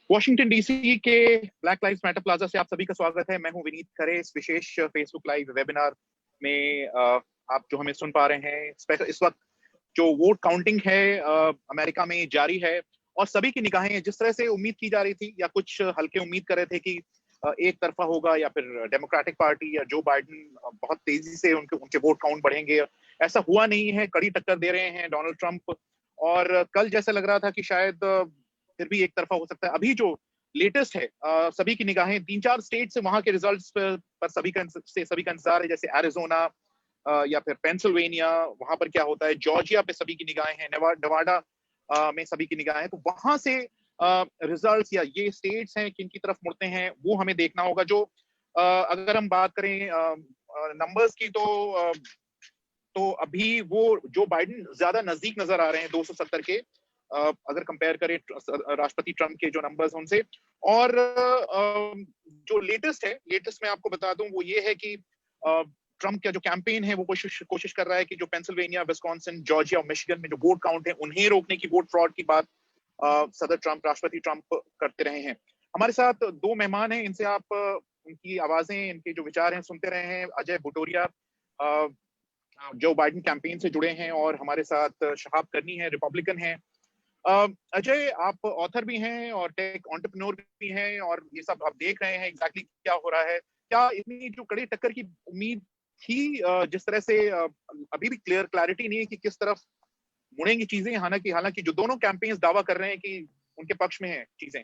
Washington DC के black lives matter plaza से आप सभी का स्वागत है। मैं हूं विनीत खरे। इस विशेष फेसबुक लाइव वेबिनार में आप जो हमें सुन पा रहे हैं, इस वक्त जो वोट काउंटिंग है अमेरिका में जारी है और सभी की निगाहें जिस तरह से उम्मीद की जा रही थी या कुछ हल्के उम्मीद कर रहे थे कि एक तरफा होगा या फिर डेमोक्रेटिक पार्टी या जो बाइडेन बहुत तेजी से उनके वोट काउंट बढ़ेंगे, ऐसा हुआ नहीं है। कड़ी टक्कर दे रहे हैं डोनाल्ड ट्रंप। और कल जैसा लग रहा था कि शायद फिर भी एक तरफा हो सकता है। अभी जो लेटेस्ट है, सभी की निगाहें 3-4 स्टेट से वहां के रिजल्ट्स पर सभी का इंतजार है, जैसे एरिजोना या फिर पेंसिल्वेनिया, वहां पर क्या होता है। जॉर्जिया पे सभी की निगाहें हैं, नवाडा में सभी की निगाहें हैं। तो वहां से रिजल्ट्स या ये स्टेट्स हैं किन की तरफ मुड़ते हैं वो हमें देखना होगा। जो अगर हम बात करें नंबर्स की, तो अभी वो जो बाइडेन ज्यादा नजदीक नजर आ रहे हैं 270 के, अगर कंपेयर करें राष्ट्रपति ट्रंप के जो नंबर्स हैं उनसे। और जो लेटेस्ट मैं आपको बता दूं वो ये है कि ट्रंप का जो कैंपेन है वो कोशिश कर रहा है कि जो पेंसिल्वेनिया, विस्कॉन्सिन, जॉर्जिया और मिशिगन में जो वोट काउंट है उन्हें रोकने की, वोट फ्रॉड की बात राष्ट्रपति ट्रंप करते रहे हैं। हमारे साथ दो मेहमान हैं, इनसे आप उनकी आवाजें, इनके जो विचार हैं सुनते रहे हैं। अजय बुटोरिया जो बाइडेन कैंपेन से जुड़े हैं, और हमारे साथ शहाब करनी है, रिपब्लिकन हैं। अजय, आप ऑथर भी हैं और टेक एंटरप्रेन्योर भी हैं, और ये सब आप देख रहे हैं एग्जैक्टली क्या हो रहा है। क्या इतनी जो कड़ी टक्कर की उम्मीद थी, जिस तरह से अभी भी क्लैरिटी नहीं है कि किस तरफ मुड़ेंगी चीजें, हालांकि जो दोनों कैंपेन्स दावा कर रहे हैं कि उनके पक्ष में है चीजें।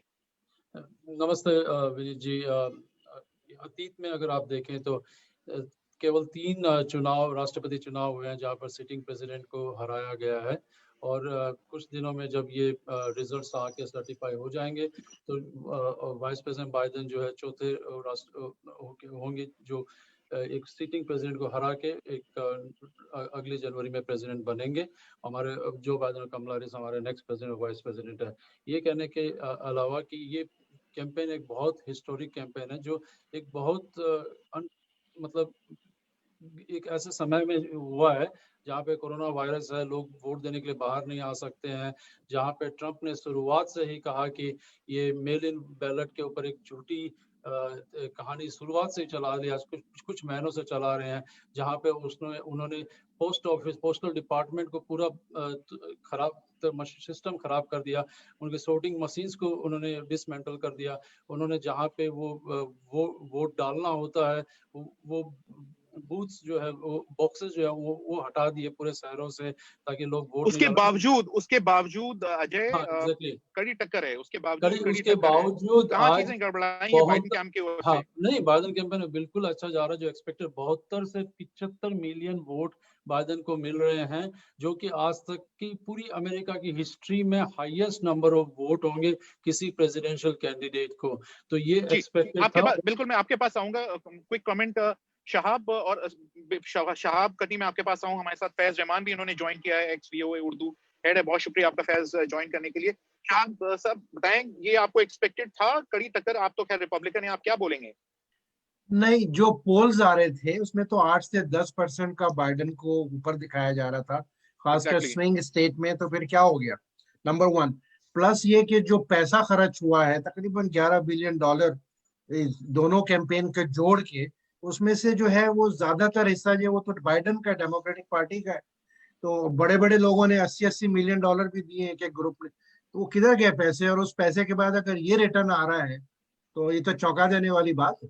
नमस्ते विनीत जी। अतीत में अगर आप देखें तो केवल 3 राष्ट्रपति चुनाव हुए हैं जहां पर सिटिंग प्रेसिडेंट को हराया गया है, और कुछ दिनों में जब ये रिजल्ट्स आके सर्टिफाई हो जाएंगे तो वाइस प्रेसिडेंट बाइडेन जो है चौथे राष्ट्र होंगे जो एक सिटिंग प्रेसिडेंट को हरा के एक अगली जनवरी में प्रेसिडेंट बनेंगे। हमारे जो बाइडेन और कमला हैरिस हमारे नेक्स्ट प्रेसिडेंट और वाइस प्रेसिडेंट है। ये कहने के अलावा कि ये कैंपेन एक बहुत हिस्टोरिक कैंपेन है, जो एक बहुत मतलब एक ऐसे समय में हुआ है जहाँ पे कोरोना वायरस है, लोग वोट देने के लिए बाहर नहीं आ सकते हैं, जहाँ पे ट्रंप ने शुरुआत से ही कहा कि ये मेल इन बैलेट के ऊपर एक झूठी कहानी शुरुआत से ही चला रही है, कुछ महीनों से चला रहे हैं, जहाँ पे उन्होंने पोस्ट ऑफिस, पोस्टल डिपार्टमेंट को पूरा खराब सिस्टम खराब कर दिया, उनके वोटिंग मशीन्स को उन्होंने डिसमेंटल कर दिया। उन्होंने जहाँ पे वो वोट डालना होता है, वो बूथ्स जो है, वो बॉक्सेस जो है वो हटा दिए पूरे शहरों से, ताकि लोग वोट उसके बावजूद अजय, एग्जैक्टली कड़ी टक्कर है। उसके बावजूद कहाँ आज चीजें गड़बड़ाई है बाइडेन कैंप की ओर से? नहीं, बाइडेन कैंपेन में बिल्कुल अच्छा जा रहा है। जो एक्सपेक्टेड 72 से 75 मिलियन वोट बाइडेन को मिल रहे हैं, जो कि आज तक की पूरी अमेरिका की हिस्ट्री में हाईएस्ट नंबर ऑफ वोट होंगे किसी प्रेसिडेंशियल कैंडिडेट को। तो ये एक्सपेक्टेड था। बिल्कुल, मैं आपके पास आऊंगा। क्विक कमेंट शहाब और शहाब कटी, मैं आपके पास आऊँ। हमारे साथ फैज रहमान भी इन्होंने ज्वाइन किया है, एक्स वीओए उर्दू हेड है। बहुत शुक्रिया आपका फैज ज्वाइन करने के लिए। शहाब साहब बताएं, ये आपको एक्सपेक्टेड था कड़ी टक्कर? आप तो खैर रिपब्लिकन है, आप क्या बोलेंगे? नहीं, जो पोल्स आ रहे थे उसमें तो 8 से 10% का बाइडेन को ऊपर दिखाया जा रहा था, खासकर स्विंग स्टेट में। तो फिर क्या हो गया? नंबर 1 प्लस ये कि जो पैसा खर्च हुआ है तकरीबन $11 बिलियन दोनों कैंपेन के जोड़ के, उसमें से जो है वो ज्यादातर हिस्सा जो वो तो बाइडेन का, डेमोक्रेटिक पार्टी का है। तो बड़े बड़े लोगों ने $80-80 मिलियन भी दिए एक एक ग्रुप ने। तो वो किधर गए पैसे? और उस पैसे के बाद अगर ये रिटर्न आ रहा है तो ये तो चौंका देने वाली बात है।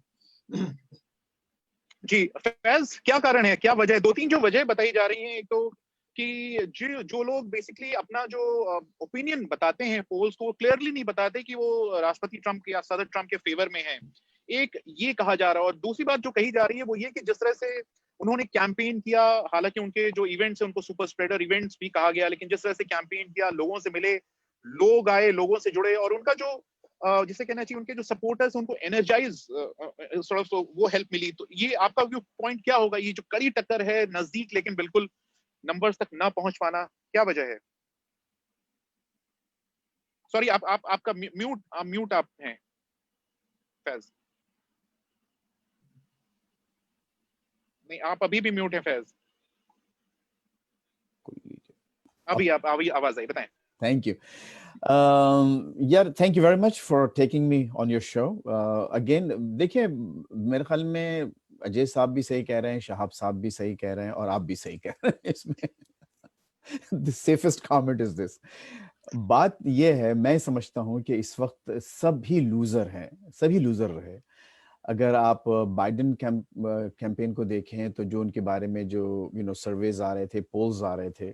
जी फैज, क्या कारण है, क्या वजह है? 2-3 जो वजह बताई जा रही हैं। एक तो कि जो लोग बेसिकली अपना जो ओपिनियन बताते हैं पोल्स को, क्लियरली नहीं बताते कि वो राष्ट्रपति ट्रंप या सदर ट्रंप के फेवर में हैं। एक ये कहा जा रहा है। और दूसरी बात जो कही जा रही है वो ये कि जिस तरह से उन्होंने कैंपेन किया, हालांकि उनके जो इवेंट्स हैं उनको सुपर स्प्रेडर इवेंट्स भी कहा गया, लेकिन जिस तरह से कैंपेन किया, लोगों से मिले, लोग आए, लोगों से जुड़े, और उनका जो जिसे कहना चाहिए उनके जो सपोर्टर्स, उनको एनर्जाइज वो हेल्प मिली। तो ये आपका व्यू पॉइंट क्या होगा? ये जो कड़ी टक्कर है, नजदीक लेकिन बिल्कुल नंबर्स तक ना पहुंच पाना, क्या वजह है? सॉरी, आपका म्यूट आप हैं फैज। नहीं, आप अभी भी म्यूट हैं फैज। अभी आवाज आई, बताएं। Thank you. यार thank you very much for taking me on your show again. देखिए मेरे ख्याल में अजय साहब भी सही कह रहे हैं, शहाब साहब भी सही कह रहे हैं और आप भी सही कह रहे हैं इसमें। The safest comment is this. बात ये है, मैं समझता हूं कि इस वक्त सभी लूजर हैं, सभी लूजर रहे। अगर आप बाइडेन कैंपेन को देखें तो जो उनके बारे में जो सर्वेज आ रहे थे, पोल्स आ रहे थे,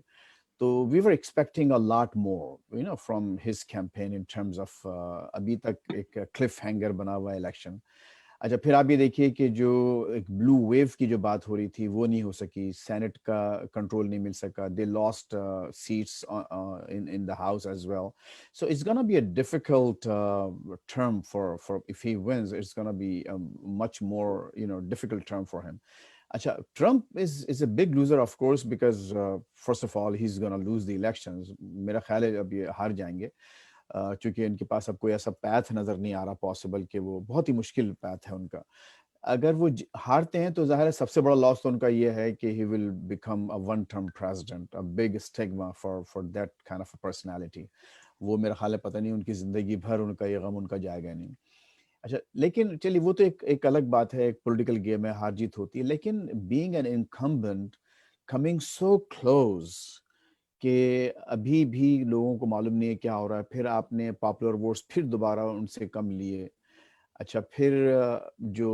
तो we were expecting a lot more from his campaign in terms of अभी तक एक क्लिफ हैंगर बना हुआ इलेक्शन। अच्छा, फिर आप ये देखिए कि जो एक ब्लू वेव की जो बात हो रही थी वो नहीं हो सकी, सेनेट का कंट्रोल नहीं मिल सका, they lost seats in the house as well. So it's gonna be a difficult term for if he wins, it's gonna be much more difficult term for him. अच्छा, Trump is a big loser of course because first of all he's going to lose the elections. मेरा ख्याल है अब ये हार जाएंगे क्योंकि इनके पास अब कोई ऐसा पैथ नजर नहीं आ रहा पॉसिबल कि वो बहुत ही मुश्किल पैथ है उनका। अगर वो हारते हैं तो जाहिर है सबसे बड़ा लॉस तो उनका ये है कि he will become a one term president, a big stigma for that kind of personality. वो मेरा ख्याल है पता नहीं उनकी जिंदगी भर उनका ये गम उनका जाएगा नहीं। अच्छा, लेकिन चलिए वो तो एक अलग बात है, एक पॉलिटिकल गेम है, हार जीत होती है, लेकिन being an incumbent coming so close कि अभी भी लोगों को मालूम नहीं है क्या हो रहा है, फिर आपने पॉपुलर वोट्स फिर दोबारा उनसे कम लिए। अच्छा, फिर जो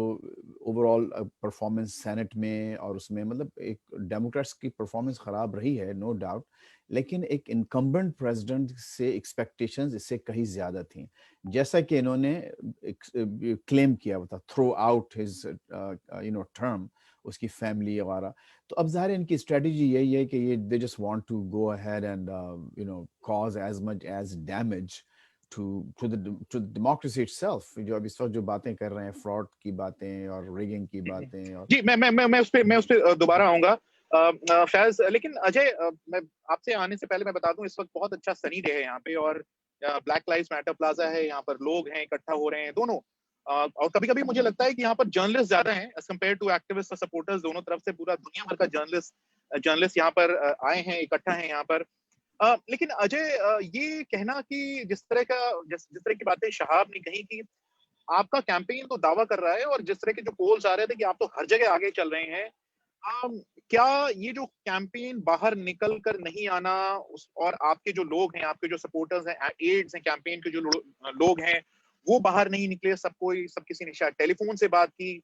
ओवरऑल परफॉर्मेंस सेनेट में और उसमें मतलब एक डेमोक्रेट्स की परफॉर्मेंस खराब रही है नो डाउट, लेकिन एक इनकम्बेंट प्रेसिडेंट से एक्सपेक्टेशंस इससे कहीं ज्यादा थी, जैसा कि इन्होंने क्लेम किया था थ्रू आउट हिज टर्म, उसकी फैमिली वगैरह। तो अब ज़ाहिर इनकी स्ट्रेटजी यही है कि ये they just want to go ahead and cause as much as damage to the democracy itself। जो अब इस वक्त जो बातें कर रहे हैं, फ्रॉड की बातें और रिगिंग की बातें और जी, मैं उस पे दोबारा आऊंगा फैज। लेकिन अजय, मैं आपसे आने से पहले मैं बता दूं इस वक्त बहुत अच्छा सनी डे है यहाँ पे और ब्लैक लाइव्स मैटर प्लाजा है, यहाँ पर लोग हैं, इकट्ठा हो रहे हैं दोनों। और कभी कभी मुझे लगता है कि यहाँ पर जर्नलिस्ट ज्यादा हैं एज कम्पेयर टू एक्टिविस्ट और सपोर्टर्स। दोनों तरफ से पूरा दुनिया भर का जर्नलिस्ट यहाँ पर आए हैं, इकट्ठा हैं यहाँ पर। लेकिन अजय, ये कहना कि जिस तरह की बातें शहाब ने कही कि आपका कैंपेन तो दावा कर रहा है और जिस तरह के जो पोल्स आ रहे थे कि आप तो हर जगह आगे चल रहे हैं, क्या ये जो कैंपेन बाहर निकल कर नहीं आना और आपके जो लोग हैं, आपके जो सपोर्टर्स हैं, एड्स हैं, कैंपेन के जो लोग हैं, वो बाहर नहीं निकले, सब किसी ने शायद टेलीफोन से बात की,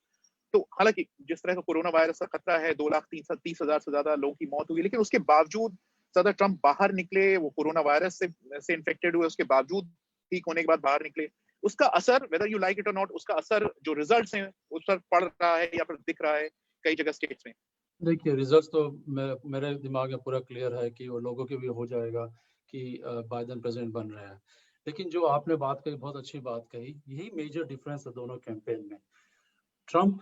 तो हालांकि जिस तरह का कोरोना वायरस का खतरा है, 2,30,000 से ज्यादा लोगों की मौत हुई, लेकिन उसके बावजूद सदर ट्रंप बाहर निकले, वो कोरोना वायरस से इन्फेक्टेड हुए, उसके बावजूद ठीक होने के बाद बाहर निकले। उसका असर, वेदर यू लाइक इट और नॉट, उसका असर जो रिजल्ट्स हैं उस पर पड़ रहा है या फिर दिख रहा है कई जगह स्टेट्स में। देखिए, रिजल्ट्स तो मेरे दिमाग में पूरा क्लियर है कि वो लोगों के भी हो जाएगा कि बाइडेन प्रेसिडेंट बन रहे हैं। लेकिन जो आपने बात कही, बहुत अच्छी बात कही, यही मेजर डिफरेंस है दोनों कैंपेन में। ट्रंप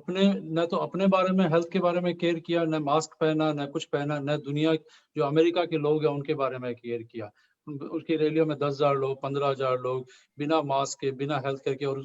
ने न तो अपने बारे में, हेल्थ के बारे में केयर किया, न मास्क पहना, न कुछ पहना, न दुनिया जो अमेरिका के लोग हैं उनके बारे में केयर किया। उसकी रैलियों में 10,000 लोग, 15,000 लोग बिना मास्क के, बिना हेल्थ केयर के, और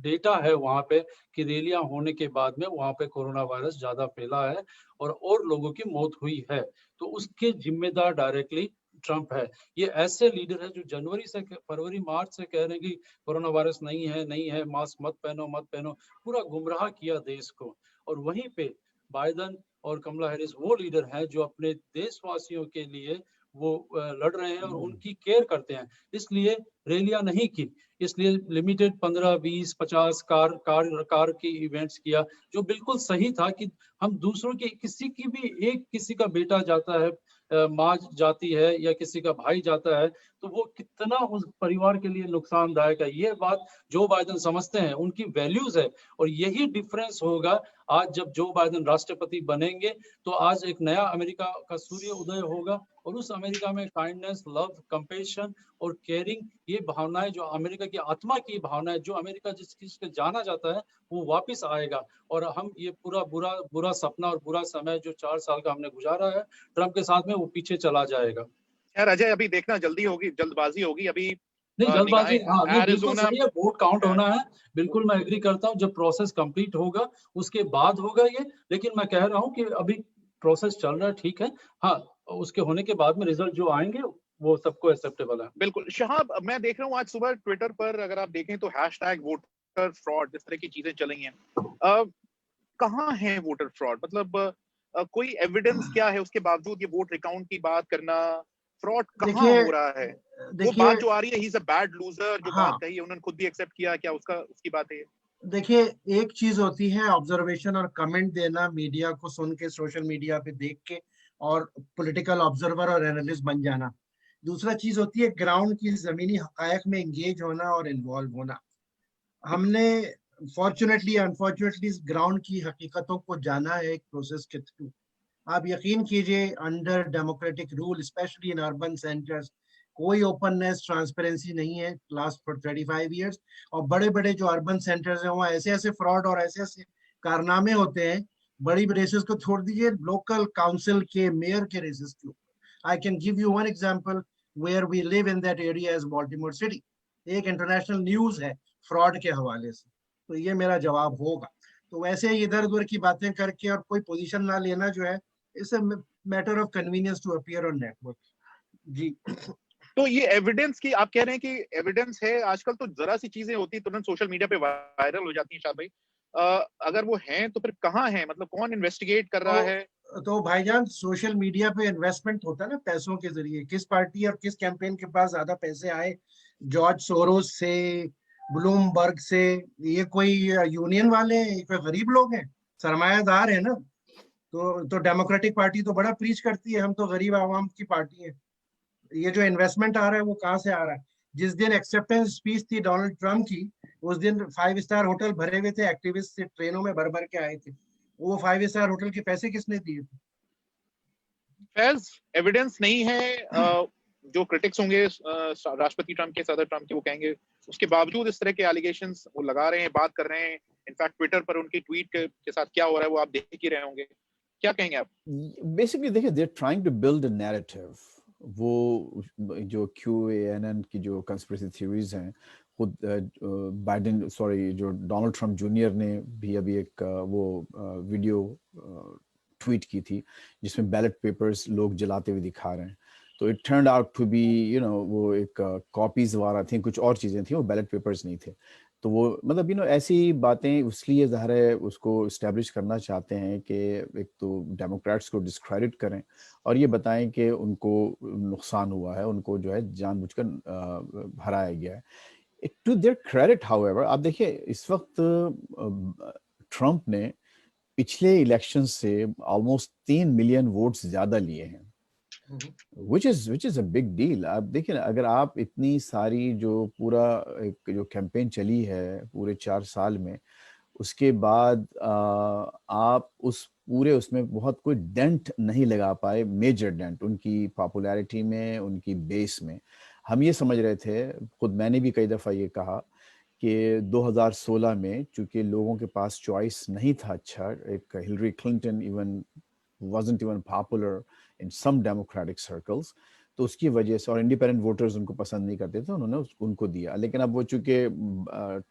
डेटा है वहां पे कि रैलियां होने के बाद में वहां पे कोरोना वायरस ज्यादा फैला है और लोगों की मौत हुई है। तो उसके जिम्मेदार डायरेक्टली ट्रंप है। ये ऐसे लीडर है जो जनवरी से, फरवरी मार्च से कह रहे हैं कि कोरोना वायरस नहीं है, मास्क मत पहनो, पूरा गुमराह किया देश को। और वहीं पे बाइडेन और कमला हैरिस वो लीडर हैं जो अपने देशवासियों के लिए वो लड़ रहे हैं और उनकी केयर करते हैं। इसलिए रैलियां नहीं की, इसलिए लिमिटेड 15, 20, 50 कार की इवेंट्स किया, जो बिल्कुल सही था कि हम दूसरों के किसी का बेटा जाता है, माँ जाती है या किसी का भाई जाता है, तो वो कितना उस परिवार के लिए नुकसानदायक है। ये बात जो बाइडेन समझते हैं, उनकी वैल्यूज है। और यही डिफरेंस होगा आज जब जो बाइडेन राष्ट्रपति बनेंगे, तो आज एक नया अमेरिका का सूर्य उदय होगा और उस अमेरिका में काइंडनेस, लव, कंपैशन और केयरिंग, ये भावनाएं जो अमेरिका की आत्मा की भावनाएं, जो अमेरिका जिसके जाना जाता है, वो वापस आएगा। और हम ये पूरा बुरा सपना और बुरा समय जो 4 साल का हमने गुजारा है ट्रंप के साथ में, वो पीछे चला जाएगा। यार अजय, अभी देखना जल्दबाजी होगी अभी। नहीं, जल्दबाजी, हाँ, नहीं, बिल्कुल सही है, वोट काउंट होना है, बिल्कुल मैं एग्री करता हूँ। जब प्रोसेस कंप्लीट होगा उसके बाद होगा ये। लेकिन मैं कह रहा हूँ कि अभी प्रोसेस चल रहा है, ठीक है। हाँ, उसके होने के बाद में रिजल्ट जो आएंगे वो सबको एक्सेप्टेबल है। बिल्कुल शहाब, मैं देख रहा हूँ आज सुबह ट्विटर पर अगर आप देखें तो हैशटैग वोटर फ्रॉड, इस तरह की चीजें चली हैं। कहाँ है वोटर फ्रॉड? मतलब कोई एविडेंस क्या है उसके बावजूद ये वोट रिकाउंट की बात करना? फ्रॉड कहाँ देखिए हो रहा है? वो देखिए बात जो आ रही है, he is a bad loser, जो बात हाँ, कही है उन्होंने खुद भी एक्सेप्ट किया, क्या उसका उसकी बात है ये? देखिए एक चीज होती है ऑब्जर्वेशन और कमेंट देना, मीडिया को सुन के, सोशल मीडिया पे देख के, और पॉलिटिकल ऑब्जर्वर और एनालिस्ट बन जाना। दूसरा चीज होती है ग्राउंड की जमीनी हकायक में एंगेज होना और इन्वॉल्व होना। हमने फॉर्चुनेटली अनफॉर्चुनेटली इस ग्राउंड की हकीकतों को जाना है एक प्रोसेस के थ्रू। आप यकीन कीजिए under democratic rule specially in urban centres कोई ओपननेस ट्रांसपेरेंसी नहीं है लास्ट फॉर 35 ईयर्स। और बड़े बड़े जो अर्बन सेंटर्स हैं वहाँ ऐसे ऐसे फ्रॉड और ऐसे ऐसे कारनामे होते हैं। बड़ी रेसेस को छोड़ दीजिए, लोकल काउंसिल के मेयर के रेसेस के ऊपर। I can give you one example where we live in that area as Baltimore city. एक इंटरनेशनल न्यूज है फ्रॉड के हवाले से। तो ये मेरा जवाब होगा। तो वैसे ही इधर उधर की बातें करके और कोई पोजीशन ना लेना जो है, it's a matter of convenience to appear on network. जी। तो ये एविडेंस की आप कह रहे हैं कि एविडेंस है? आजकल तो जरा सी चीजें होती तुरंत सोशल मीडिया पे वायरल हो जाती हैं शायद भाई। अगर वो हैं तो फिर कहाँ हैं? मतलब कौन इन्वेस्टिगेट कर रहा है? तो भाईजान सोशल मीडिया पे इन्वेस्टमेंट होता है ना पैसों के जरिए। किस पार्टी और किस कैंपेन के पास ज्यादा पैसे आए, जॉर्ज सोरोस से, ब्लूमबर्ग से? ये कोई यूनियन वाले हैं, ये कोई गरीब लोग हैं, सरमायादार है ना। तो डेमोक्रेटिक पार्टी तो बड़ा प्रीच करती है हम तो गरीब आवाम की पार्टी है। ये जो इन्वेस्टमेंट आ रहा है वो कहाँ से आ रहा है? जिस दिन एक्सेप्टेंस स्पीच थी डोनाल्ड ट्रम्प की, उस दिन 5 स्टार होटल भरे हुए थे, एक्टिविस्ट से ट्रेनों में भर भर के आए थे। वो 5 स्टार होटल के पैसे किसने दिए थे? फैज, एविडेंस नहीं है। जो क्रिटिक्स होंगे राष्ट्रपति ट्रम्प के, सदर ट्रम्प के, वो कहेंगे उसके बावजूद इस तरह के एलिगेशंस वो लगा रहे हैं, बात कर रहे हैं। इनफैक्ट ट्विटर पर उनकी ट्वीट के साथ क्या हो रहा है वो आप देख ही रहे होंगे। क्या कहेंगे आप? बेसिकली देखिए, they are trying to build a narrative. वो जो QAnon की जो कंस्पिरेसी थ्योरीज हैं, खुद बाइडेन, सॉरी, जो डोनाल्ड ट्रम्प जूनियर ने भी अभी एक वो वीडियो ट्वीट की थी जिसमें बैलेट पेपर्स लोग जलाते हुए दिखा रहे हैं। तो it turned out to be वो एक कॉपीज वाला थी, कुछ और चीजें थी, वो बैलेट पेपर्स नहीं थे। तो वो मतलब ऐसी बातें इसलिए ज़ाहिर है उसको इस्टेब्लिश करना चाहते हैं कि एक तो डेमोक्रेट्स को डिस्क्रेडिट करें और ये बताएं कि उनको नुकसान हुआ है, उनको जो है जानबूझकर हराया गया है। टू देयर क्रेडिट हाउएवर, आप देखिए इस वक्त ट्रम्प ने पिछले इलेक्शन से ऑलमोस्ट 3 मिलियन वोट्स ज्यादा लिए हैं, which is a big deal। आप देखिए ना, अगर आप इतनी सारी जो पूरा एक जो कैंपेन चली है पूरे 4 साल में, उसके बाद आप उस पूरे उसमें बहुत कोई डेंट नहीं लगा पाए, मेजर डेंट उनकी पॉपुलैरिटी में, उनकी बेस में। हम ये समझ रहे थे, खुद मैंने भी कई दफ़ा ये कहा कि 2016 में चूंकि लोगों के पास चॉइस नहीं था, अच्छा, एक Hillary Clinton even wasn't even popular in some democratic circles, तो उसकी वजह से, और इंडिपेंडेंट वोटर्स उनको पसंद नहीं करते थे, उन्होंने उनको दिया। लेकिन अब वो चूंकि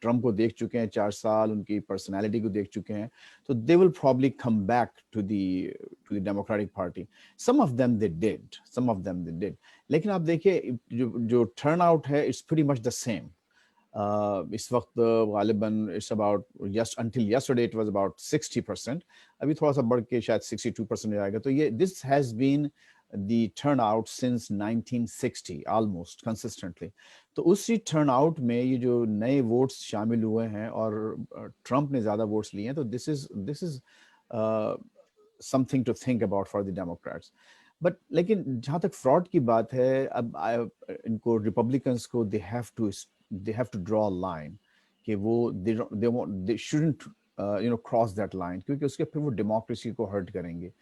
ट्रम्प को देख चुके हैं 4 साल, उनकी पर्सनालिटी को देख चुके हैं, तो they will probably come back to the Democratic Party. Some of them they did, लेकिन आप देखिए जो टर्न आउट है, it's pretty much the same. इस वक्त गालिबन it's about, just until yesterday it was about 60%, अभी थोड़ा सा बढ़ के शायद 62% जाएगा। तो ये this has been the turn out since 1960 almost consistently. तो उसी टर्न आउट में ये जो नए वोट्स शामिल हुए हैं और ट्रम्प ने ज्यादा वोट्स लिए हैं, तो this is something to think about for the democrats. But लेकिन जहाँ तक फ्रॉड की बात है, अब इनको रिपब्लिकन्स को दे have to draw a line कि वो they shouldn't cross that line, क्योंकि उसके फिर वो डेमोक्रेसी को हर्ट करेंगे।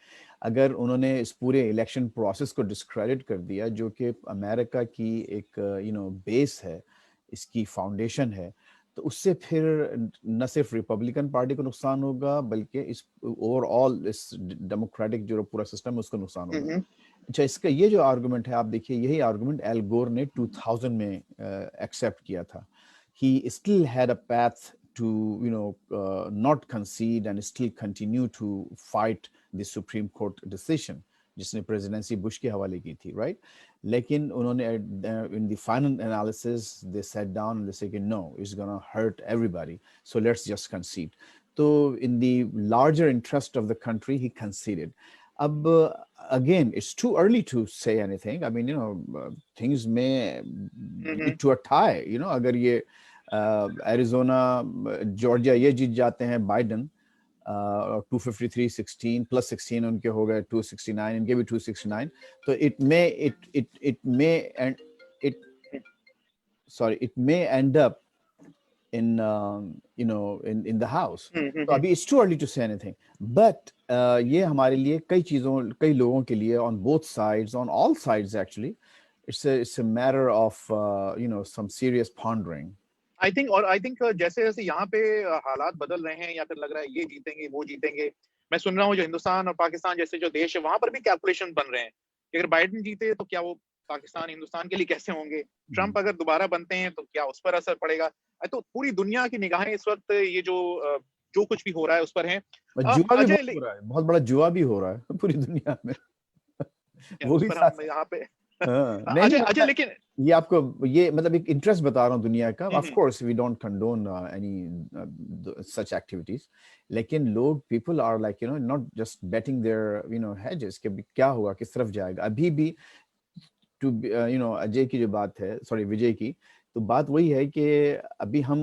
अगर उन्होंने इस पूरे इलेक्शन प्रोसेस को डिस्क्रेडिट कर दिया, जो कि अमेरिका की एक बेस है, इसकी फाउंडेशन है, तो उससे फिर न सिर्फ रिपब्लिकन पार्टी को नुकसान होगा, बल्कि इस ओवरऑल इस डेमोक्रेटिक जो पूरा सिस्टम है उसको नुकसान होगा। अच्छा, इसका ये जो आर्गुमेंट है, आप देखिए यही आर्गुमेंट एल गोर ने 2000 में एक्सेप्ट किया था। He still had a path to not concede and still continue to fight the Supreme Court decision, जिसने प्रेसिडेंसी बुश के हवाले की थी, राइट? लेकिन उन्होंने in the final analysis they sat down and they say कि no, it's gonna hurt everybody, so let's just concede. तो in the larger interest of the country he conceded. अब again, it's too early to say anything. I mean, you know, things may lead to a tie. You know, अगर ये Arizona, Georgia ये जीत जाते हैं Biden, और 253 16 plus 16 उनके हो गए 269, इनके भी 269, तो it may end up in you know, in the house. तो अभी it's too early to say anything, but ये हमारे लिए कई लोगों के लिए on both sides, on all sides actually, it's a matter of you know, some serious pondering. I think जैसे जैसे यहाँ पे हालात बदल रहे हैं, या फिर लग रहा है ये जीतेंगे वो जीतेंगे, मैं सुन रहा हूँ जो हिंदुस्तान और पाकिस्तान जैसे जो देश है वहां पर भी कैलकुलेशन बन रहे हैं कि अगर बाइडेन जीते तो क्या वो पाकिस्तान हिंदुस्तान के लिए कैसे होंगे, ट्रंप अगर दोबारा बनते हैं तो क्या उस पर असर पड़ेगा. तो पूरी दुनिया की निगाहें इस वक्त ये जो कुछ भी हो रहा है उस पर है. जुआ भी हो रहा है, बहुत बड़ा जुआ भी हो रहा है पूरी दुनिया में. वो भी यहाँ पे अजय, लेकिन ये आपको ये मतलब एक इंटरेस्ट बता रहा हूँ दुनिया का. Of course we don't condone any such activities, लेकिन लोग, people are like, you know, not just betting there, you know, hedges कि क्या होगा, किस तरफ जाएगा. अभी भी टू यू नो, अजय की जो बात है, सॉरी विजय की, तो बात वही है कि अभी हम,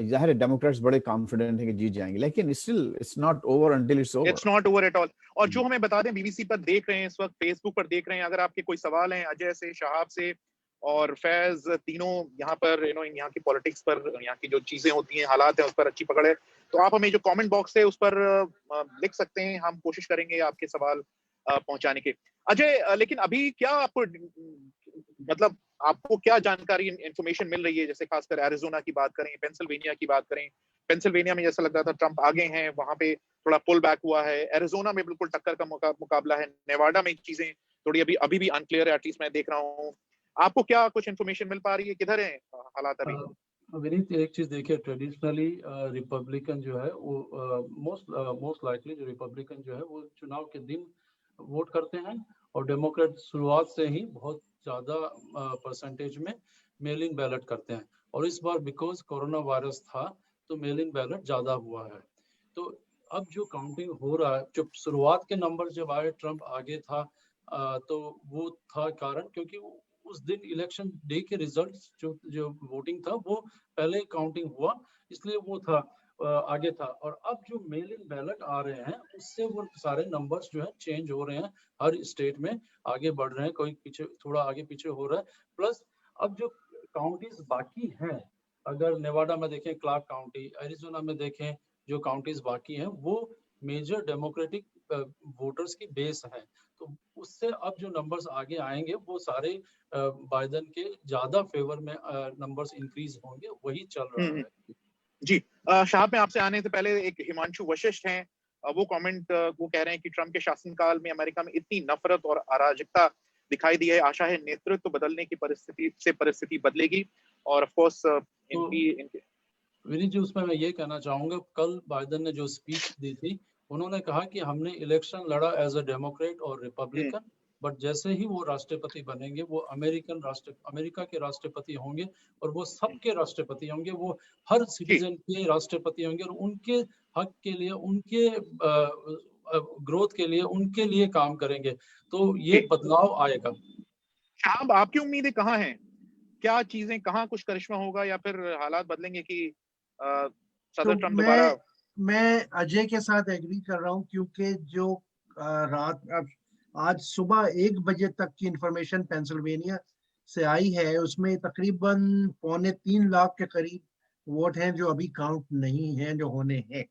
जाहिर है डेमोक्रेट्स बड़े कॉन्फिडेंट हैं कि जीत जाएंगे, लेकिन still it's not over until it's over. It's not over at all. और जो हमें बता दें, बीबीसी पर देख रहे हैं इस वक्त, फेसबुक पर देख रहे हैं, अगर आपके कोई सवाल हैं अजय से, शहाब से और फैज, तीनों यहाँ पर, यू नो, यहाँ की पॉलिटिक्स पर, यहाँ की जो चीजें होती हैं, हालात हैं, उस पर अच्छी पकड़ है, तो आप हमें जो कमेंट बॉक्स है उस पर लिख सकते हैं. हम कोशिश करेंगे आपके सवाल पहुंचाने के. अजय, लेकिन अभी क्या आपको, मतलब आपको क्या जानकारी, इंफॉर्मेशन मिल रही है, जैसे खासकर एरिजोना की बात करें, पेंसिल्वेनिया की बात करें. पेंसिल्वेनिया में जैसा लग रहा था ट्रंप आगे हैं, वहां पे थोड़ा पुल बैक हुआ है. एरिजोना में बिल्कुल टक्कर का मुकाबला है. नेवाडा में चीजें थोड़ी अभी भी अनक्लियर है, एटलीस्ट मैं देख रहा हूँ. आपको क्या कुछ इन्फॉर्मेशन मिल पा रही है, किधर है हालात अभी? विनीत, एक चीज देखिए, ट्रेडिशनली रिपब्लिकन जो है वो मोस्ट लाइकली जो रिपब्लिकन जो है वो चुनाव के दिन वोट करते हैं, और डेमोक्रेट शुरुआत से ही बहुत ज्यादा परसेंटेज में मेल इन बैलेट करते हैं. और इस बार बिकॉज कोरोना वायरस था तो मेल इन बैलेट ज्यादा हुआ है. तो अब जो काउंटिंग हो रहा है, जो शुरुआत के नंबर जब आए, ट्रंप आगे था, तो वो था कारण क्योंकि उस दिन इलेक्शन डे के रिजल्ट्स जो वोटिंग था वो पहले काउंटिंग हुआ, इसलिए वो था आगे था. और अब जो मेल इन बैलेट आ रहे हैं उससे वो सारे नंबर्स जो है चेंज हो रहे हैं, हर स्टेट में आगे बढ़ रहे हैं, कोई पीछे, थोड़ा आगे पीछे हो रहा है. प्लस अब जो काउंटीज बाकी हैं, अगर नेवाडा में देखें क्लार्क काउंटी, एरिजोना में देखें जो काउंटीज बाकी हैं, वो मेजर डेमोक्रेटिक वोटर्स की बेस है. तो उससे अब जो नंबर्स आगे आएंगे वो सारे बाइडेन के ज्यादा फेवर में नंबर्स इंक्रीज होंगे, वही चल रहा है. जी, शाहब, में आपसे आने से पहले एक हिमांशु वशिष्ठ हैं, वो कमेंट, वो कह रहे हैं कि ट्रंप के शासनकाल में अमेरिका में इतनी नफरत और अराजकता दिखाई दी है, आशा है नेतृत्व बदलने की परिस्थिति बदलेगी. और ऑफ कोर्स इनकी विनीत जी, उसमें मैं ये कहना चाहूंगा, कल बाइडेन ने जो स्पीच दी थी, उन्होंने कहा कि हमने इलेक्शन लड़ा एज अ डेमोक्रेट और रिपब्लिकन, बट जैसे ही वो राष्ट्रपति बनेंगे वो अमेरिका के राष्ट्रपति होंगे, और वो सबके राष्ट्रपति होंगे, वो हर सिटीजन के राष्ट्रपति होंगे, और उनके हक के लिए, उनके ग्रोथ के लिए, उनके लिए काम करेंगे. तो ये बदलाव आएगा. शाहब, आपकी उम्मीदें कहाँ हैं? क्या चीजें, कहाँ कुछ करिश्मा होगा, या फिर हालात बदलेंगे कि सदर ट्रंप दोबारा? मैं अजय के साथ एग्री कर रहा हूँ, क्योंकि जो आज सुबह 1 बजे तक की इंफॉर्मेशन पेंसिल्वेनिया से आई है, उसमें तकरीबन 2.25 लाख के करीब वोट हैं जो अभी काउंट नहीं है, जो होने हैं.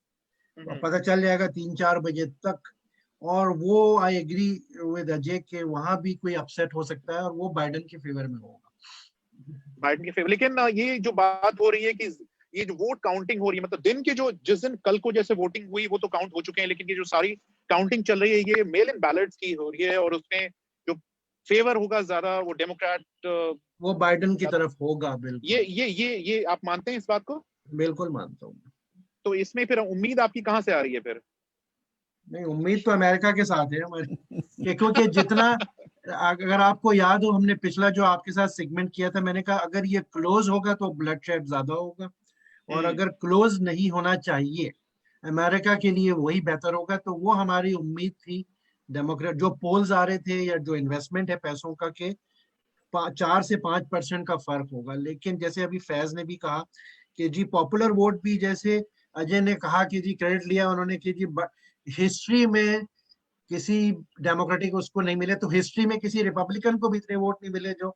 तो पता चल जाएगा 3-4 बजे तक. और वो आई एग्री विद अजय के वहां भी कोई अपसेट हो सकता है, और वो बाइडेन के फेवर में होगा, बाइडेन के फेवर. लेकिन ये जो बात हो रही है कि ये जो वोट काउंटिंग हो रही है, मतलब दिन के जिस दिन कल को जैसे वोटिंग हुई वो तो काउंट हो चुके हैं, लेकिन ये जो सारी काउंटिंग चल रही है ये मेल इन बैलेट्स की हो रही है, और उसमें जो फेवर होगा ज्यादा वो डेमोक्रेट, वो बाइडेन की तरफ होगा. बिल्कुल, ये आप मानते हैं इस बात को? बिल्कुल मानता हूँ. तो इसमें फिर उम्मीद आपकी कहाँ से आ रही है फिर? नहीं, उम्मीद तो अमेरिका के साथ है हमारी, क्योंकि जितना, अगर आपको याद हो, हमने पिछला जो आपके साथ सेगमेंट किया था, मैंने कहा अगर ये क्लोज होगा तो ब्लड शेड ज्यादा होगा, और अगर क्लोज नहीं होना चाहिए, अमेरिका के लिए वही बेहतर होगा। तो वो हमारी उम्मीद थी। डेमोक्रेट जो पोल्स आ रहे थे, या जो इन्वेस्टमेंट है पैसों का, के 4 से 5% का फर्क होगा। लेकिन जैसे अभी फैज ने भी कहा कि जी पॉपुलर वोट भी, जैसे अजय ने कहा कि जी क्रेडिट लिया उन्होंने कि जी हिस्ट्री में किसी डेमोक्रेटिक उसको नहीं मिले, तो हिस्ट्री में किसी रिपब्लिकन को भी इतने वोट नहीं मिले जो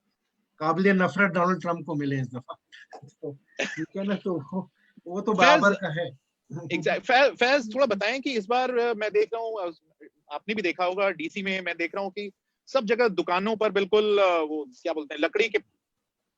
काबिल नफरत डोनाल्ड ट्रंप को मिले इस दफा। तो ठीक है ना, तो वो तो बराबर का है। फैज थोड़ा बताएं कि इस बार मैं देख रहा हूँ, आपने भी देखा होगा डीसी में, मैं देख रहा हूँ कि सब जगह दुकानों पर बिल्कुल वो क्या बोलते हैं, लकड़ी के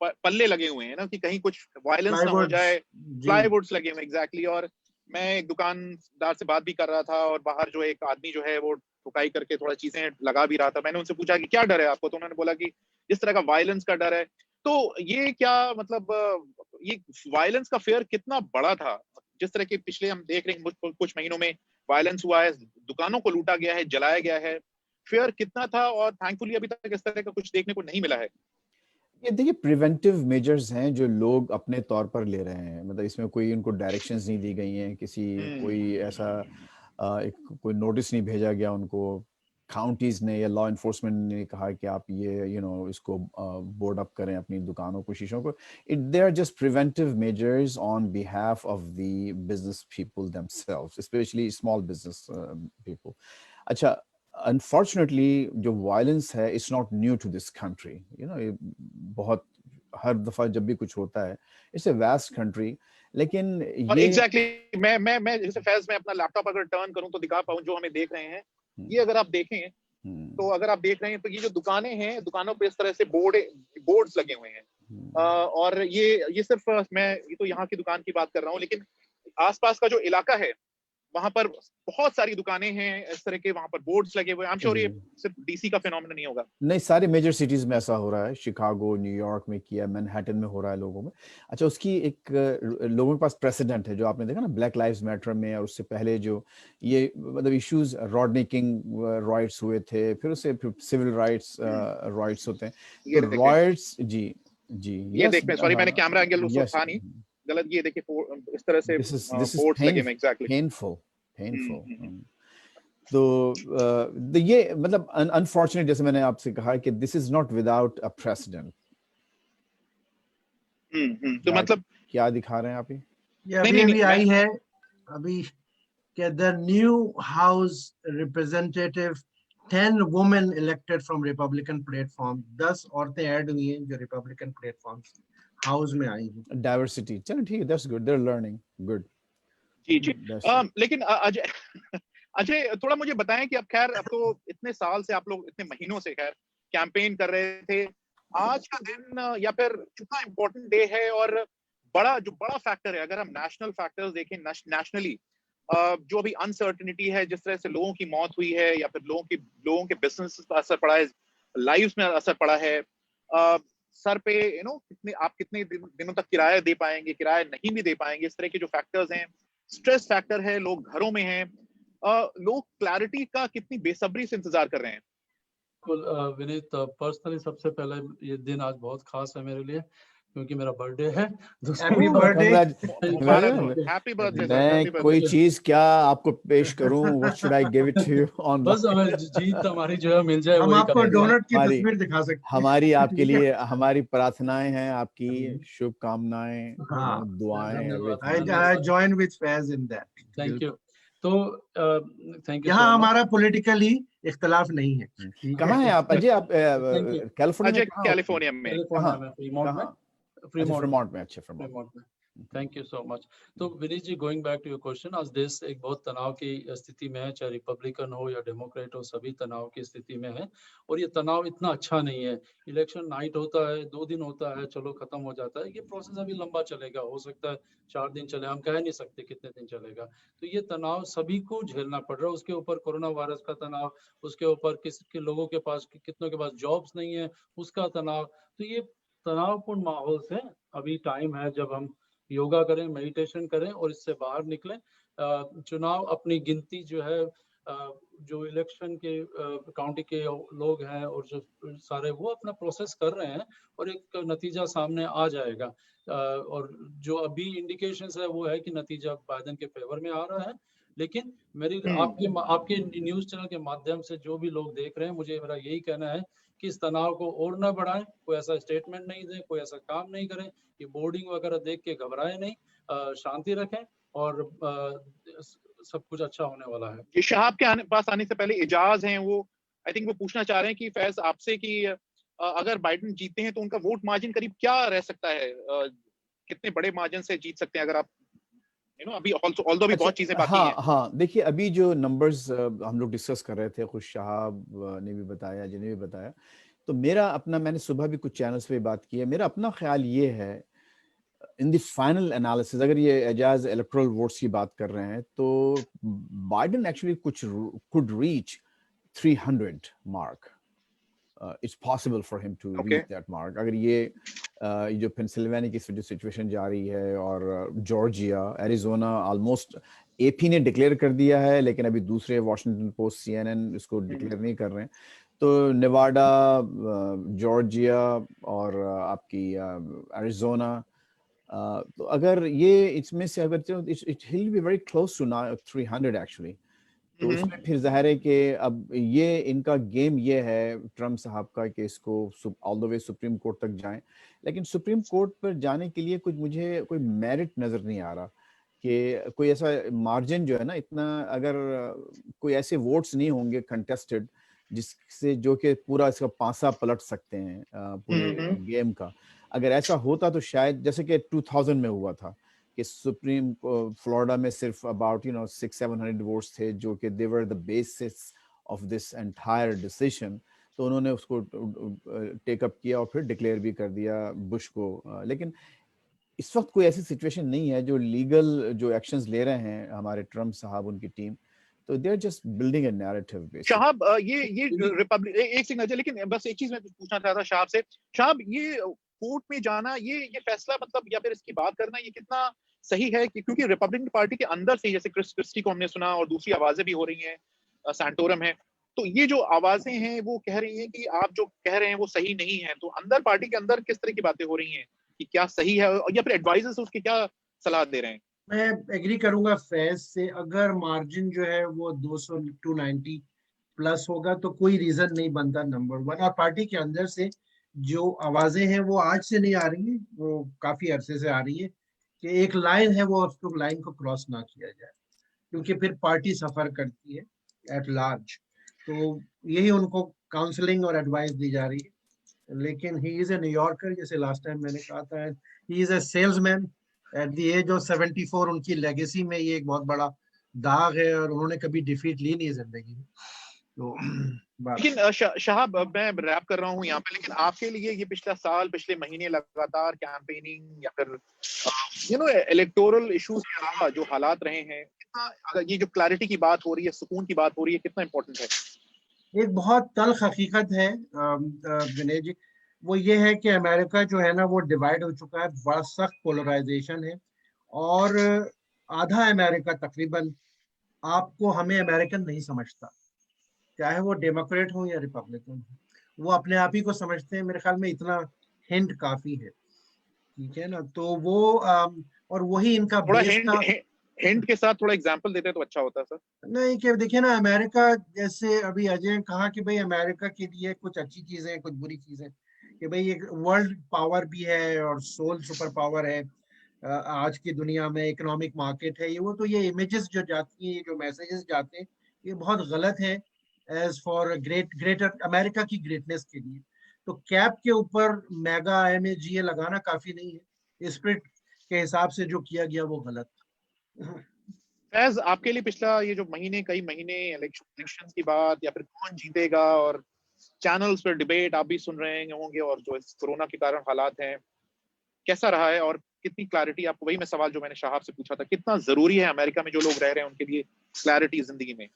पल्ले लगे हुए हैं ना, कि कहीं कुछ वायलेंस ना हो जाए, प्लाईवुड्स लगे हुए एग्जैक्टली। और मैं एक दुकानदार से बात भी कर रहा था, और बाहर जो एक आदमी जो है वो ठुकाई करके थोड़ा चीजें लगा भी रहा था। मैंने उनसे पूछा कि क्या डर है आपको, तो उन्होंने बोला कि जिस तरह का वायलेंस का डर है। तो ये क्या मतलब, ये वायलेंस का फेयर कितना बड़ा था, जिस तरह के पिछले हम देख रहे हैं कुछ महीनों में वायलेंस हुआ है, दुकानों को लूटा गया है, जलाया गया है, फेयर कितना था? और थैंकफुली अभी तक इस तरह का कुछ देखने को नहीं मिला है। ये देखिए प्रिवेंटिव मेजर्स हैं जो लोग अपने तौर पर ले रहे हैं, मतलब इसमें कोई उनको डायरेक्शंस नहीं दी गई हैं, कोई ऐसा कोई नोटिस नहीं भेजा गया उनको, काउंटीज ने या लॉ इन्फोर्समेंट ने कहा कि आप ये इसको बोर्ड अप करें अपनी दुकानों को, शीशों को। They are just preventive measures on behalf of the business people themselves, especially small business people. अच्छा, अनफॉर्चुनेटली जो वायलेंस है it's not new to this country, ये बहुत हर दफा जब भी कुछ होता है, इट्स अ वास्ट कंट्री। लेकिन ये एग्जैक्टली मैं जैसे फैज में अपना लैपटॉप अगर टर्न करूं तो दिखा पाऊं जो हमें देख रहे हैं। ये अगर आप देखें तो अगर आप देख रहे हैं तो ये जो दुकानें हैं, दुकानों पे इस तरह से बोर्ड्स लगे हुए हैं। और ये सिर्फ ये तो यहाँ की दुकान की बात कर रहा हूँ, लेकिन आसपास का जो इलाका है वहां पर बहुत सारी दुकानें हैं इस तरह के, वहां पर बोर्ड्स लगे हुए हैं। आई एम श्योर ये सिर्फ डीसी का फिनोमेना नहीं होगा, नहीं, सारे मेजर सिटीज में ऐसा हो रहा है, शिकागो, न्यूयॉर्क में किया, मैनहट्टन में हो रहा है लोगों में। अच्छा, उसकी एक लोगों के पास प्रेसिडेंट है, जो आपने देखा ना ब्लैक लाइव्स मैटर में, और उससे पहले जो ये मतलब इश्यूज रॉडनी किंग राइट्स हुए थे, फिर उससे सिविल राइट्स होते हैं, तो राइट्स। जी जी, ये देखते, सॉरी मैंने कैमरा एंगल उसको था नहीं गलत। ये देखिए इस तरह से बोर्ड्स लगे हैं, एग्जैक्टली पेनफुल। तो ये मतलब अनफॉर्चुनेट, जैसे मैंने आपसे कहा कि this is not without a president. तो मतलब क्या दिखा रहे हैं आप? ये अभी आई है अभी कि the new house representative 10 women elected from Republican platform, 10 औरतें ऐड हुई हैं जो रिपब्लिकन प्लेटफॉर्म हाउस में आई हैं। डाइवर्सिटी, चलो ठीक है, that's good, they are learning, good. जी लेकिन अजय थोड़ा मुझे बताएं कि अब खैर, अब तो इतने साल से आप लोग, इतने महीनों से खैर कैंपेन कर रहे थे, आज का दिन या फिर कितना इंपॉर्टेंट डे है? और बड़ा फैक्टर है, अगर हम नेशनल फैक्टर्स देखें, नेशनली जो अभी अनसर्टेनिटी है, जिस तरह से लोगों की मौत हुई है, या फिर लोगों के बिजनेस पर असर पड़ा है, लाइव्स में असर पड़ा है, सर पे कितने दिनों तक किराया दे पाएंगे, किराया नहीं भी दे पाएंगे, इस तरह के जो फैक्टर्स हैं, स्ट्रेस फैक्टर है, लोग घरों में हैं, लोग क्लैरिटी का कितनी बेसब्री से इंतजार कर रहे हैं। विनीत, पर्सनली सबसे पहले ये दिन आज बहुत खास है मेरे लिए, क्योंकि मेरा बर्थडे है। Happy birthday. Happy birthday. मैं कोई चीज क्या आपको पेश करूं? What should I give it to you on? बस हमें जीत हमारी जो है मिल जाए, हम आपको डोनट की तस्वीर दिखा सकते हैं। हमारी आपके लिए हमारी प्रार्थनाएं हैं, आपकी शुभकामनाएं, दुआएं। I join with Faiz in that. Thank you. तो थैंक यू। यहाँ हमारा पॉलिटिकली इख्तलाफ नहीं है। कहाँ है आप अजय? आप कैलिफोर्निया में, फ्रीमॉन्ट में। अच्छा, फ्रीमॉन्ट में। Thank you so much. तो Vineet ji, going back to your question, आज देश एक बहुत तनाव की स्थिति में है, चाहे रिपब्लिकन हो या डेमोक्रेट हो, सभी तनाव की स्थिति में है। और ये तनाव इतना अच्छा नहीं है। इलेक्शन नाइट होता है, 2 दिन होता है, चलो खत्म हो जाता है। ये प्रोसेस अभी लंबा चलेगा, हो सकता है 4 दिन चले, हम कह नहीं सकते कितने दिन चलेगा। तो ये तनाव सभी को झेलना पड़ रहा है। उसके ऊपर कोरोना वायरस का तनाव, उसके ऊपर किसके लोगों के पास, कितनों के पास जॉब्स नहीं है, उसका तनाव। तो ये तनावपूर्ण माहौल से अभी टाइम है जब हम योगा करें, मेडिटेशन करें और इससे बाहर निकलें। चुनाव अपनी गिनती जो है जो इलेक्शन के काउंटी के लोग हैं और जो सारे वो अपना प्रोसेस कर रहे हैं और एक नतीजा सामने आ जाएगा। और जो अभी इंडिकेशंस है वो है कि नतीजा बाइडेन के फेवर में आ रहा है। लेकिन मेरी आपके न्यूज़ चैनल के माध्यम से जो भी लोग देख रहे हैं, मुझे मेरा यही कहना है कि इस तनाव को और ना बढ़ाएं, कोई ऐसा स्टेटमेंट नहीं दें, कोई ऐसा काम नहीं करें कि बोर्डिंग वगैरह देख के घबराएं नहीं, शांति रखें और सब कुछ अच्छा होने वाला है। ये शहाब के पास आने से पहले एजाज हैं, वो आई थिंक वो पूछना चाह रहे हैं कि फैज आपसे कि अगर बाइडेन जीतते हैं तो उनका वोट मार्जिन करीब क्या रह सकता है, कितने बड़े मार्जिन से जीत सकते हैं, अगर आप अभी ऑल्दो भी बहुत चीजें बाकी हैं। हाँ, देखिए अभी जो नंबर्स हम लोग डिस्कस कर रहे थे, खुश शहाब ने भी बताया, जिन्हें भी बताया, तो मेरा अपना, मैंने सुबह भी कुछ चैनल्स पे बात की है, मेरा अपना ख्याल ये है इन द फाइनल एनालिसिस, अगर ये एजाज इलेक्टोरल वोट्स की बात कर रहे हैं तो Biden actually could reach 300 mark, it's possible for him to reach that mark. अगर ये जो पेंसिल्वेनिया की जो सिचुएशन जा रही है और जॉर्जिया, एरिजोना, ऑलमोस्ट एपी ने डिक्लेयर कर दिया है, लेकिन अभी दूसरे वॉशिंगटन पोस्ट, सीएनएन इसको डिक्लेयर नहीं कर रहे हैं, तो नेवाडा, जॉर्जिया और आपकी एरिजोना, तो अगर ये इसमें से अगर it will be very close to 300 actually, तो उसमें फिर जाहिर है कि अब ये इनका गेम ये है ट्रम्प साहब का कि इसको all the way supreme court तक जाएं, लेकिन सुप्रीम कोर्ट पर जाने के लिए कुछ मुझे कोई मेरिट नजर नहीं आ रहा कि कोई ऐसा मार्जिन जो है ना, इतना अगर कोई ऐसे वोट्स नहीं होंगे कंटेस्टेड जिससे जो कि पूरा इसका पासा पलट सकते हैं पूरे गेम का। अगर ऐसा होता तो शायद जैसे कि 2000 में हुआ था कि सुप्रीम फ्लोरिडा में सिर्फ अबाउट 600-700 वोट्स थे जो कि they were the basis of this entire decision, तो उन्होंने उसको टेकअप किया और फिर डिक्लेयर भी कर दिया बुश को। लेकिन इस वक्त कोई ऐसी सिचुएशन नहीं है, जो लीगल जो एक्शंस ले रहे हैं हमारे ट्रम्प साहब, उनकी टीम, तो they are just building a narrative basically. Shahab, ये रिपब्लिक एक सेकंड, लेकिन बस एक चीज मैं पूछना चाहता था शहाब से। शहाब, ये कोर्ट में जाना, ये फैसला मतलब या फिर इसकी बात करना, ये कितना सही है क्योंकि रिपब्लिकन पार्टी के अंदर से, जैसे क्रिस क्रिस्टी को हमने सुना और दूसरी आवाजें भी हो रही हैं, सैंटोरम है, तो ये जो आवाजें हैं वो कह रही हैं कि आप जो कह रहे हैं वो सही नहीं है, तो अंदर पार्टी के अंदर किस तरह की बातें हो रही हैं कि क्या सही है, या फिर एडवाइजर्स उसकी क्या सलाह दे रहे हैं? मैं एग्री करूंगा फैज से, अगर मार्जिन जो है वो 290 प्लस होगा तो कोई रीजन नहीं बनता, नंबर वन। और पार्टी के अंदर से जो आवाजें हैं वो आज से नहीं आ रही है, वो काफी अरसे से आ रही है कि एक लाइन है, वो उसको लाइन को क्रॉस ना किया जाए, क्योंकि फिर पार्टी सफर करती है एट लार्ज। तो यही उनको काउंसलिंग और एडवाइस दी जा रही है। लेकिन ही इज ए न्यूयॉर्कर, जैसे लास्ट टाइम मैंने कहा था, he is a salesman at the age of 74। उनकी लेगेसी में ये एक बहुत बड़ा दाग है और उन्होंने कभी डिफीट ली नहीं जिंदगी में। तो लेकिन शहाब, मैं रैप कर रहा हूँ यहाँ पे, लेकिन आपके लिए ये पिछला साल, पिछले महीने लगातार कैंपेनिंग या फिर इलेक्टोरल इश्यूज के अलावा जो हालात रहे हैं, कितना, अगर ये जो क्लैरिटी की बात हो रही है, सुकून की बात हो रही है, कितना इंपॉर्टेंट है? एक बहुत तल्ख हकीकत है विनय जी, वो ये है कि अमेरिका जो है ना वो डिवाइड हो चुका है, बड़ा सख्त पोलराइजेशन है, और आधा अमेरिका तकरीबन आपको, हमें अमेरिकन नहीं समझता, चाहे वो डेमोक्रेट हो या रिपब्लिकन हो, वो अपने आप ही को समझते हैं। मेरे ख्याल में इतना हिंट काफी है, ठीक है ना। तो वो और वही इनका थोड़ा बेस था। हिंट के साथ थोड़ा एग्जांपल देते तो अच्छा होता सर। नहीं, कि देखिए ना, अमेरिका, जैसे अभी अजय ने कहा कि भाई अमेरिका के लिए कुछ अच्छी चीजें, कुछ बुरी चीजें, कि भाई एक वर्ल्ड पावर भी है और सोल सुपर पावर है आज की दुनिया में, इकोनॉमिक मार्केट है ये, वो तो ये इमेजेस जो जाती हैं, जो मैसेजेस जाते हैं, ये बहुत गलत है एज फॉर ग्रेटर अमेरिका की ग्रेटनेस के लिए। तो कैप के ऊपर मेगा MAGA लगाना काफी नहीं है, स्प्रिट के हिसाब से जो किया गया वो गलत था। फैज, आपके लिए पिछला ये जो कई महीने इलेक्शन की बात, या फिर कौन जीतेगा, और चैनल्स पर डिबेट आप भी सुन रहे होंगे, और जो इस कोरोना के कारण हालात हैं, कैसा रहा है और कितनी क्लैरिटी आपको, वही मैं सवाल जो मैंने शाहाब से पूछा था, कितना जरूरी है अमेरिका में जो लोग रह रहे हैं उनके लिए क्लैरिटी जिंदगी में?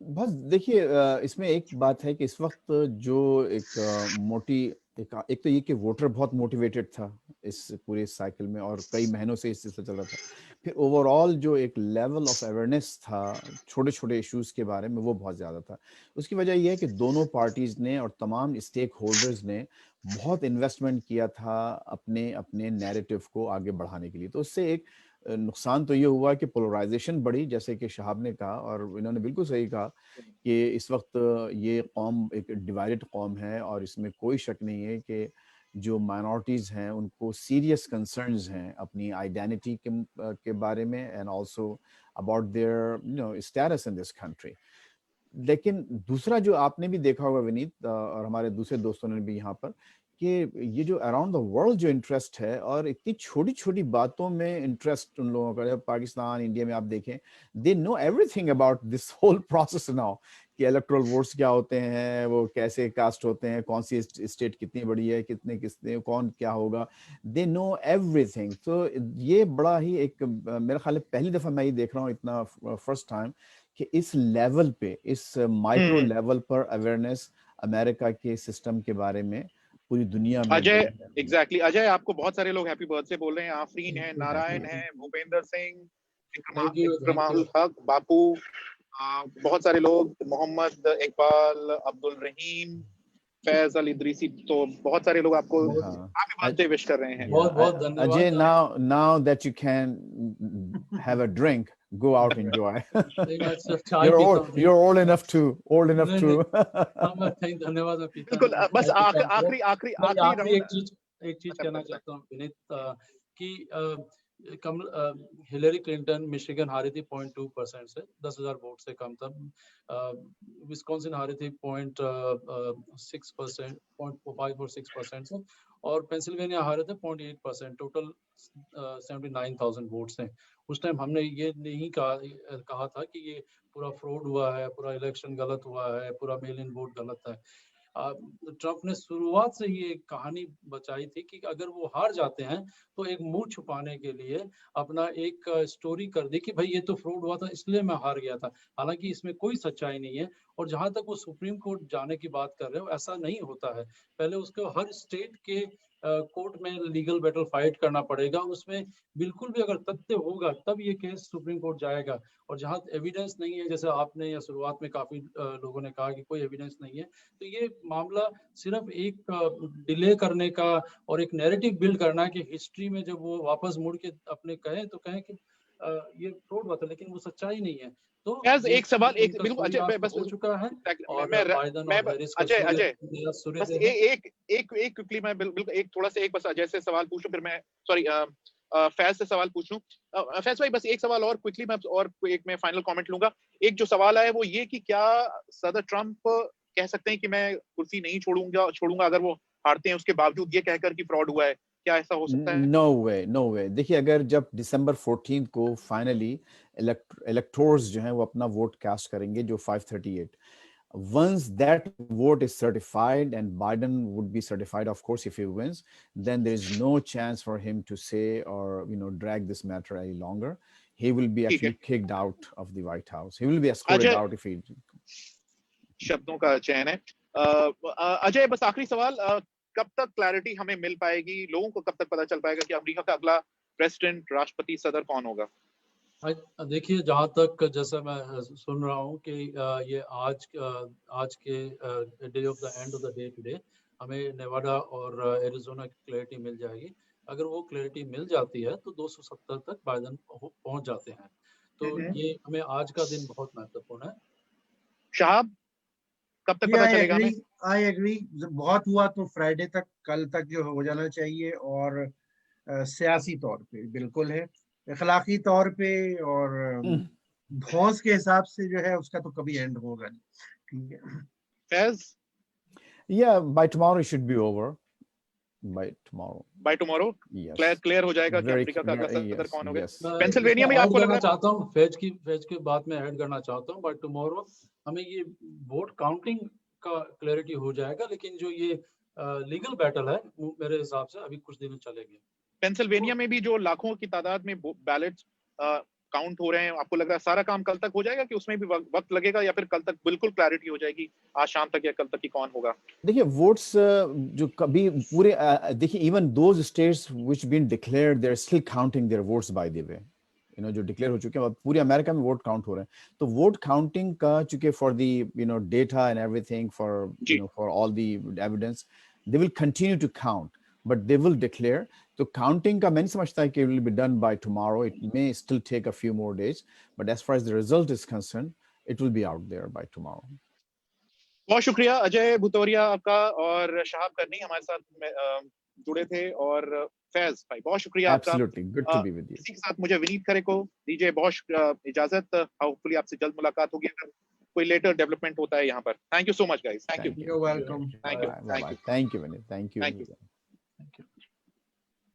बस देखिए, इसमें एक बात है कि इस वक्त जो एक मोटी एक तो ये कि वोटर बहुत मोटिवेटेड था इस पूरे साइकिल में और कई महीनों से इस सिलसिला चल रहा था। फिर ओवरऑल जो एक लेवल ऑफ अवेयरनेस था छोटे छोटे इश्यूज के बारे में वो बहुत ज़्यादा था। उसकी वजह यह है कि दोनों पार्टीज ने और तमाम स्टेक होल्डर्स ने बहुत इन्वेस्टमेंट किया था अपने अपने नैरेटिव को आगे बढ़ाने के लिए। तो उससे एक नुकसान तो ये हुआ कि पोलराइजेशन बढ़ी, जैसे कि शहाब ने कहा और इन्होंने बिल्कुल सही कहा कि इस वक्त ये कौम एक डिवाइडेड कौम है और इसमें कोई शक नहीं है कि जो माइनॉरिटीज़ हैं उनको सीरियस कंसर्न्स हैं अपनी आइडेंटिटी के बारे में and also about their status in this country. लेकिन दूसरा जो आपने भी देखा होगा विनीत और हमारे दूसरे दोस्तों ने भी यहाँ पर कि ये जो अराउंड द वर्ल्ड जो इंटरेस्ट है और इतनी छोटी छोटी बातों में इंटरेस्ट उन लोगों का, पाकिस्तान इंडिया में आप देखें they know everything about this whole process now कि इलेक्टोरल वोट्स क्या होते हैं, वो कैसे कास्ट होते हैं, कौन सी स्टेट कितनी बड़ी है, कितने कौन क्या होगा, दे नो एवरीथिंग। तो ये बड़ा ही एक मेरा ख्याल है पहली दफा मैं ये देख रहा हूँ इतना फर्स्ट टाइम कि इस लेवल पे, इस माइक्रो लेवल पर अवेयरनेस अमेरिका के सिस्टम के बारे में पूरी दुनिया में। अजय एग्जैक्टली अजय, आपको बहुत सारे लोग हैप्पी बर्थडे बोल रहे हैं। आफरीन है, नारायण है, भूपेंद्र सिंह, इकरामुल हक, बापू, बहुत सारे लोग, मोहम्मद इकबाल, अब्दुल रहीम, फैज अल इदरीसी, तो बहुत सारे लोग आपको हैप्पी बर्थडे विश कर रहे हैं। बहुत बहुत धन्यवाद। Ajay, now that you can have a drink, go out and enjoy. You're old enough to. धन्यवाद। मैं पीता बिल्कुल, बस आखिरी एक चीज कहना चाहता हूँ विनीत कि हिलरी क्लिंटन मिशिगन हारी थी 0.2% से, 10,000 वोट से कम था। विस्कॉन्सिन हारी थी 0.6%, 0.5 और 6% से, और पेंसिल्वेनिया हारे थे 0.8%। टोटल 79,000 वोट्स हैं। उस टाइम हमने ये नहीं कहा था कि ये पूरा फ्रॉड हुआ है, पूरा इलेक्शन गलत हुआ है, पूरा मेल इन वोट गलत है। ट्रंप ने शुरुआत से ही एक कहानी बचाई थी कि अगर वो हार जाते हैं तो एक मुंह छुपाने के लिए अपना एक स्टोरी कर दी कि भाई ये तो फ्रॉड हुआ था इसलिए मैं हार गया था। हालांकि इसमें कोई सच्चाई नहीं है। और जहां तक वो सुप्रीम कोर्ट जाने की बात कर रहे हो, ऐसा नहीं होता है। पहले उसको हर स्टेट के कोर्ट में लीगल बैटल फाइट करना पड़ेगा। उसमें बिल्कुल भी अगर तथ्य होगा तब ये केस सुप्रीम कोर्ट जाएगा। और जहां एविडेंस नहीं है, जैसे आपने या शुरुआत में काफी लोगों ने कहा कि कोई एविडेंस नहीं है, तो ये मामला सिर्फ एक डिले करने का और एक नैरेटिव बिल्ड करना है कि हिस्ट्री में जब वो वापस मुड़ के अपने कहें तो कहें कि ये फ्रॉड हुआ था, लेकिन वो सच्चाई नहीं है। तो एक सवाल, एक बिल्कुल अजय, बस हो चुका है। और अजय बस एक क्विकली मैं बिल्कुल एक थोड़ा सा एक बस अजय से सवाल पूछूं, फिर मैं सॉरी फैज से सवाल पूछ लूं। फैज भाई बस एक सवाल और क्विकली मैं और एक मैं फाइनल कमेंट लूंगा। एक जो सवाल है वो ये कि क्या सदर ट्रंप कह सकते हैं कि मैं कुर्सी नहीं छोड़ूंगा अगर वो हारते हैं, उसके बावजूद ये कहकर कि फ्रॉड हुआ है? क्या ऐसा हो सकता है? नो वे। देखिए, अगर जब दिसंबर 14 को फाइनली इलेक्टोर्स जो हैं वो अपना वोट कास्ट करेंगे, जो 538, once that vote is certified and Biden would be certified, of course, if he wins, then there is no chance for him to say or drag this matter any longer. He will be actually kicked out of the White House. He will be escorted out if he. शब्दों का चयन है। अजय बस आखिरी सवाल, कब तक clarity हमें मिल पाएगी, लोगों को कब तक पता चल पाएगा कि अमेरिका का अगला प्रेसिडेंट, राष्ट्रपति, सदर कौन होगा? देखिए, जहाँ तक जैसा मैं सुन रहा हूँ कि ये आज के day of the end of the day today हमें नेवाडा और एरिज़ोना की क्लैरिटी मिल जाएगी। अगर वो क्लैरिटी मिल जाती है तो 270 तक बाइडेन पहुंच जाते हैं। तो ये हमें आज का दिन बहुत महत्वपूर्ण है। शहाब, कब तक पता चलेगा हमें? I agree. बहुत हुआ तो फ्राइडे तक, कल तक जो हो जाना चाहिए। और सियासी तौर पे बिल्कुल है, इखलाकी तौर पे और धौंस के हिसाब से जो है उसका तो कभी एंड होगा नहीं। ठीक है Faiz? Yeah, by tomorrow it should be over. By tomorrow? Yes. Clear हो जाएगा कि अमेरिका का अगला सदर कौन होगा। पेंसिल्वेनिया में आपको लग रहा है? चाहता हूं फैज के बात में ऐड करना चाहता हूं। बाय टुमारो हमें ये वोट काउंटिंग का क्लैरिटी हो जाएगा, लेकिन जो ये लीगल बैटल है मेरे हिसाब से अभी कुछ दिन चलेगी। पेंसिल्वेनिया में भी जो लाखों की तादाद में बैलेट्स काउंट हो रहे हैं, आपको लग रहा है सारा काम कल तक हो जाएगा कि उसमें भी वक्त लगेगा, या फिर कल तक बिल्कुल क्लैरिटी हो जाएगी आज शाम तक या कल तक कि कौन होगा? देखिए वोट्स जो कभी पूरे देखिए even those states which been declared they are still counting their votes by the way, जो डिक्लेयर हो चुके हैं, अब पूरे अमेरिका में वोट काउंट हो रहे हैं। तो वोट काउंटिंग का चूंकि for the data and everything for for all the evidence they will continue to count but they will declare. तो काउंटिंग का मैं नहीं समझता है कि will be done by tomorrow, it may still take a few more days, but as far as the result is concern it will be out there by tomorrow. बहुत शुक्रिया अजय भुतौरिया आपका, और शहाब करनी हमारे साथ जुड़े थे, और फैज भाई बहुत शुक्रिया आपका। Absolutely, good to be with you. इसी के साथ मुझे विनीत खरे को दीजिए बहुत इजाजत। होपफुली आपसे जल्द मुलाकात होगी अगर कोई लेटर डेवलपमेंट होता है यहाँ पर। Thank you so much guys, thank you. You're welcome. Thank you. Bye-bye. Thank you, Vinit. Thank you. Thank you.